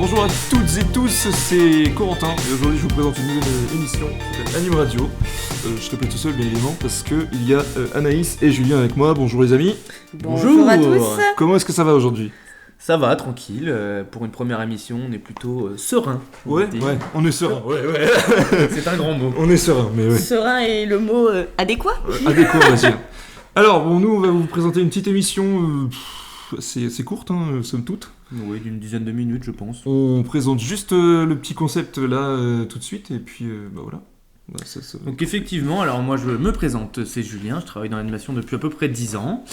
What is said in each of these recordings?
Bonjour à toutes et tous, c'est Corentin et aujourd'hui je vous présente une nouvelle émission qui s'appelle Anime Radio. Je serai pas tout seul bien évidemment parce qu'il y a Anaïs et Julien avec moi. Bonjour les amis. Bonjour à tous. Comment est-ce que ça va aujourd'hui ? Ça va, tranquille. Pour une première émission, on est plutôt serein. Ouais, on est serein. Ouais. C'est un grand mot. On est serein, mais ouais. Serein est le mot adéquat. Adéquat, on va dire. Alors, bon, nous on va vous présenter une petite émission c'est courte, somme toute. Oui, d'une dizaine de minutes, je pense. On présente juste le petit concept là tout de suite et puis voilà. Ça Donc effectivement, alors moi je me présente, c'est Julien, je travaille dans l'animation depuis à peu près 10 ans.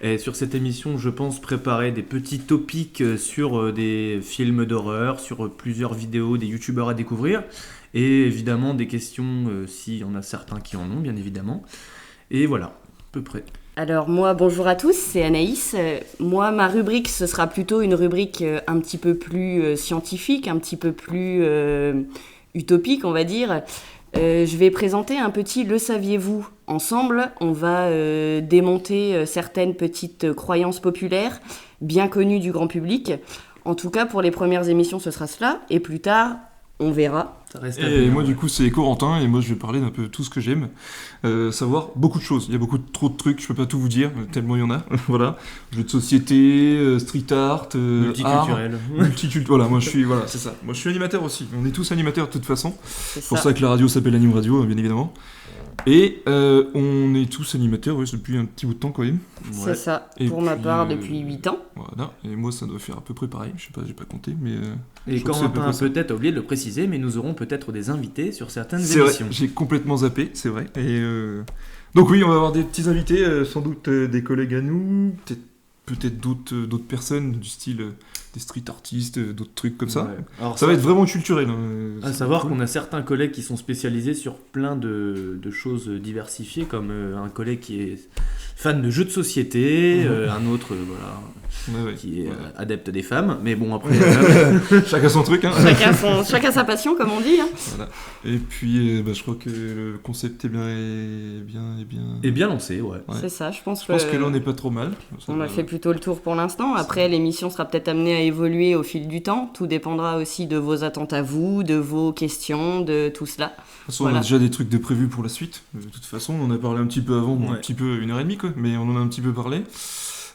Et sur cette émission, je pense préparer des petits topics sur des films d'horreur, sur plusieurs vidéos des youtubeurs à découvrir, et évidemment des questions, s'il y en a certains qui en ont, bien évidemment. Et voilà, à peu près. Alors moi, bonjour à tous, c'est Anaïs. Moi, ma rubrique, ce sera plutôt une rubrique un petit peu plus scientifique, un petit peu plus utopique, on va dire. Je vais présenter un petit « Le saviez-vous » Ensemble, on va démonter certaines petites croyances populaires, bien connues du grand public. En tout cas, pour les premières émissions, ce sera cela. Et plus tard, on verra. Ça reste et moi, du coup, c'est Corentin, et moi, je vais parler d'un peu tout ce que j'aime. Savoir beaucoup de choses. Il y a beaucoup trop de trucs, je peux pas tout vous dire, tellement il y en a. Voilà. Jeux de société, street art, multiculturel. Voilà, moi, c'est ça. Moi, je suis animateur aussi. On est tous animateurs, de toute façon. C'est pour ça que la radio s'appelle Anime Radio, bien évidemment. Et on est tous animateurs, depuis un petit bout de temps quand même. C'est ça, et pour ma part depuis 8 ans. Voilà, et moi ça doit faire à peu près pareil, je sais pas, j'ai pas compté, mais... et Corentin a peut-être oublié de le préciser, mais nous aurons peut-être des invités sur certaines c'est émissions. Vrai, j'ai complètement zappé, c'est vrai. Et donc oui, on va avoir des petits invités, sans doute des collègues à nous, peut-être d'autres personnes du style... des street artistes, d'autres trucs comme ça. Ouais. Alors, ça va être vraiment culturel. À savoir qu'on a certains collègues qui sont spécialisés sur plein de choses diversifiées, comme un collègue qui est fan de jeux de société, un autre qui est adepte des femmes, mais bon après... Chacun son truc. Chacun sa passion, comme on dit. Voilà. Et puis je crois que le concept est bien lancé, ouais. C'est ça, je pense que là on n'est pas trop mal. On a fait plutôt le tour pour l'instant. Après, l'émission sera peut-être amenée à évoluer au fil du temps. Tout dépendra aussi de vos attentes à vous, de vos questions, de tout cela. De toute façon, on a déjà des trucs de prévus pour la suite. De toute façon, on en a parlé un petit peu avant, un petit peu 1h30 quoi, mais on en a un petit peu parlé.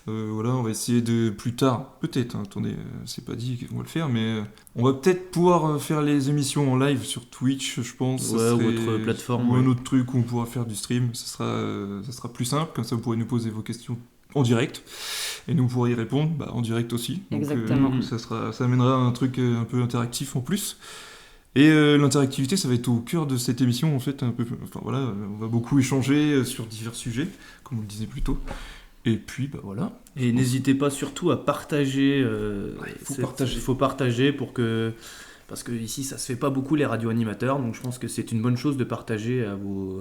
On va essayer de plus tard, peut-être, attendez, c'est pas dit qu'on va le faire, mais on va peut-être pouvoir faire les émissions en live sur Twitch, je pense. Ouais, ou autre plateforme. Ou un autre truc où on pourra faire du stream, ça sera plus simple, comme ça vous pourrez nous poser vos questions en direct, et nous on pourra y répondre en direct aussi. Donc, exactement. Ça amènera un truc un peu interactif en plus. Et l'interactivité, ça va être au cœur de cette émission en fait, on va beaucoup échanger sur divers sujets, comme on le disait plus tôt. Et puis voilà. Et n'hésitez pas surtout à partager. Il faut partager parce que ici ça se fait pas beaucoup les radio-animateurs, donc je pense que c'est une bonne chose de partager à vos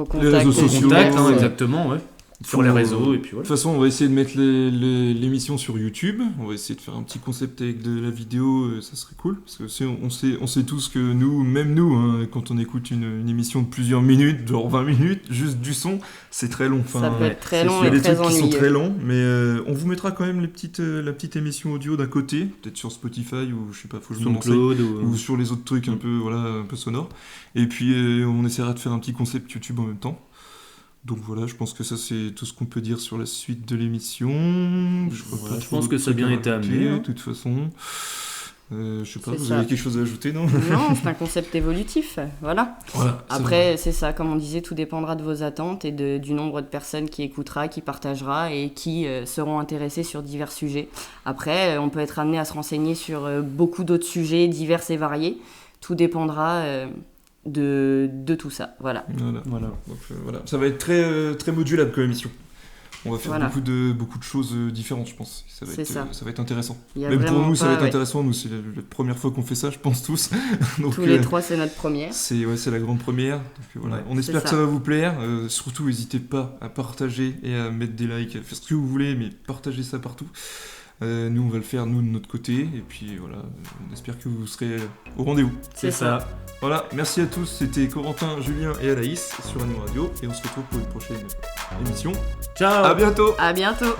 contacts, les réseaux sociaux, exactement, ouais. Sur les réseaux et puis voilà. De toute façon, on va essayer de mettre l'émission sur YouTube. On va essayer de faire un petit concept avec de la vidéo, ça serait cool. Parce que on sait tous que même nous, quand on écoute une émission de plusieurs minutes, genre 20 minutes, juste du son, c'est très long. Ça peut être très long et des très trucs ennuyeux. qui sont très longs, mais on vous mettra quand même la petite émission audio d'un côté, peut-être sur Spotify ou je sais pas, faut que je me renseigne, ou sur les autres trucs un peu sonores. Et puis on essaiera de faire un petit concept YouTube en même temps. Donc voilà, je pense que ça c'est tout ce qu'on peut dire sur la suite de l'émission. Je pense que ça a bien été amené. De toute façon, je sais pas, vous avez quelque chose à ajouter, non ? Non, c'est un concept évolutif, voilà. Après, c'est ça, comme on disait, tout dépendra de vos attentes et du nombre de personnes qui écoutera, qui partagera et qui seront intéressées sur divers sujets. Après, on peut être amené à se renseigner sur beaucoup d'autres sujets divers et variés. Tout dépendra... de tout ça, voilà. Donc, ça va être très, très modulable comme émission. On va faire beaucoup de choses différentes, je pense. Ça va être intéressant. Même pour nous, ça va être intéressant. Nous, c'est la première fois qu'on fait ça, je pense tous. Donc, tous les trois, c'est notre première. C'est la grande première. Donc, on espère que ça va vous plaire. Surtout, n'hésitez pas à partager et à mettre des likes, à faire ce que vous voulez, mais partagez ça partout. Nous, on va le faire, nous, de notre côté. Et puis, voilà, on espère que vous serez au rendez-vous. C'est ça. Voilà, merci à tous. C'était Corentin, Julien et Anaïs sur Anime Radio. Et on se retrouve pour une prochaine émission. Ciao. À bientôt. À bientôt.